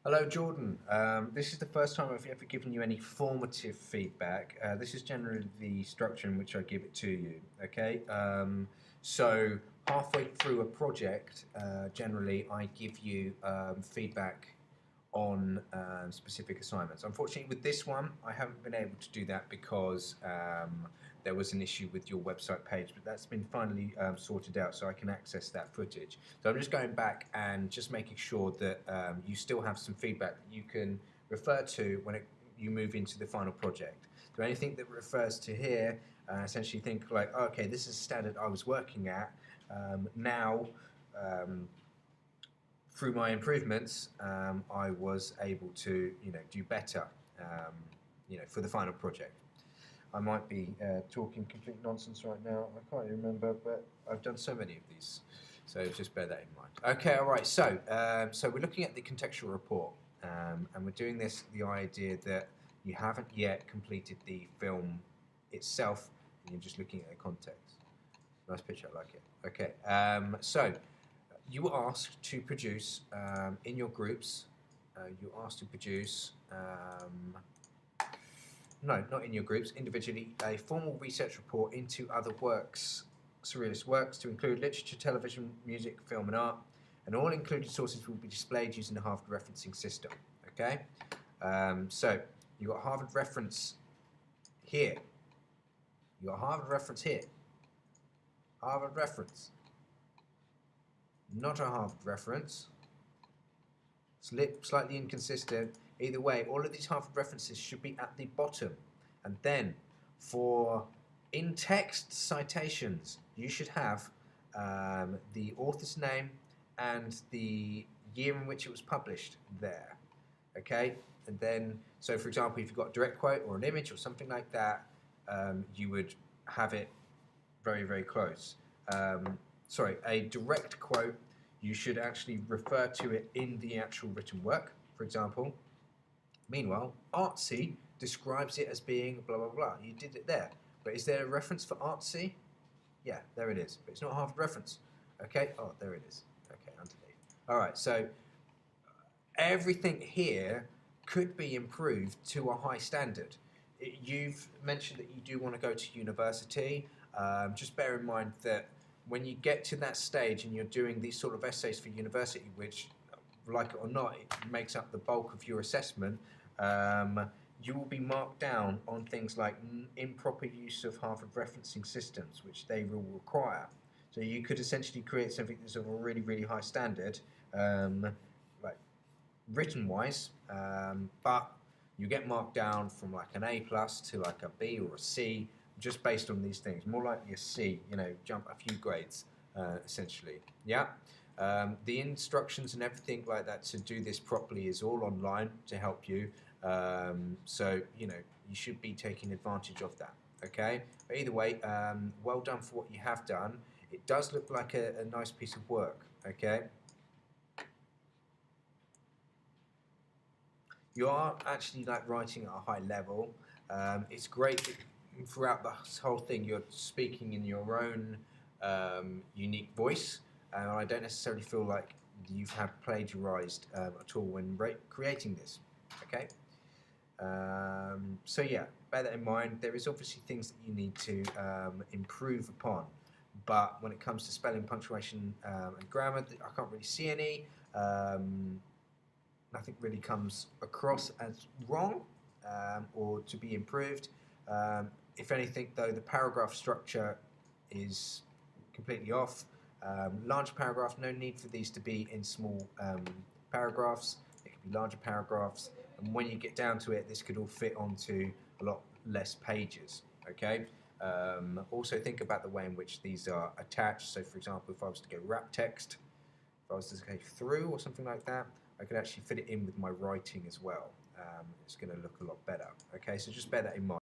Hello, Jordan. This is the first time I've ever given you any formative feedback. This is generally the structure in which I give it to you. Okay, so halfway through a project, generally I give you feedback on specific assignments. Unfortunately, with this one, I haven't been able to do that because there was an issue with your website page, but that's been finally sorted out, so I can access that footage. So I'm just going back and just making sure that you still have some feedback that you can refer to when you move into the final project. So anything that refers to here, essentially think like, oh, okay, this is a standard I was working at. Now, through my improvements, I was able to, do better, for the final project. I might be talking complete nonsense right now. I can't remember, but I've done so many of these, so just bear that in mind. Okay, all right. So we're looking at the contextual report, and we're doing this the idea that you haven't yet completed the film itself, and you're just looking at the context. Nice picture, I like it. Okay, so you were asked to produce in your groups. You were asked to produce. No, not in your groups, individually, a formal research report into other works, surrealist works, to include literature, television, music, film, and art, and all included sources will be displayed using the Harvard referencing system. Okay, so you got Harvard reference here. You got Harvard reference here. Harvard reference, not a Harvard reference. Slightly inconsistent. Either way, all of these Harvard references should be at the bottom. And then for in-text citations, you should have the author's name and the year in which it was published there. Okay? And then, so for example, if you've got a direct quote or an image or something like that, you would have it very, very close. Sorry, a direct quote, you should actually refer to it in the actual written work, for example. Meanwhile, artsy describes it as being blah, blah, blah. You did it there. But is there a reference for artsy? Yeah, there it is. But it's not a Harvard reference. Okay, oh, there it is. Okay, underneath. All right, so everything here could be improved to a high standard. You've mentioned that you do want to go to university. Just bear in mind that when you get to that stage and you're doing these sort of essays for university, which, like it or not, it makes up the bulk of your assessment, you will be marked down on things like improper use of Harvard referencing systems, which they will require. So you could essentially create something that's of a really, really high standard, like written-wise, but you get marked down from like an A plus to like a B or a C, just based on these things. More likely a C, jump a few grades, essentially. Yeah. The instructions and everything like that to do this properly is all online to help you. So, you should be taking advantage of that. Okay. But either way, well done for what you have done. It does look like a nice piece of work. Okay. You are actually like writing at a high level. It's great that throughout the whole thing you're speaking in your own unique voice. I don't necessarily feel like you have plagiarized at all when creating this. Okay. So yeah, bear that in mind. There is obviously things that you need to improve upon, but when it comes to spelling, punctuation, and grammar, I can't really see any. Nothing really comes across as wrong or to be improved. If anything, though, the paragraph structure is completely off. Large paragraphs, no need for these to be in small paragraphs. It could be larger paragraphs. And when you get down to it, this could all fit onto a lot less pages. Okay. Also, think about the way in which these are attached. So, for example, if I was to go wrap text, if I was to go through or something like that, I could actually fit it in with my writing as well. It's going to look a lot better. Okay, so just bear that in mind.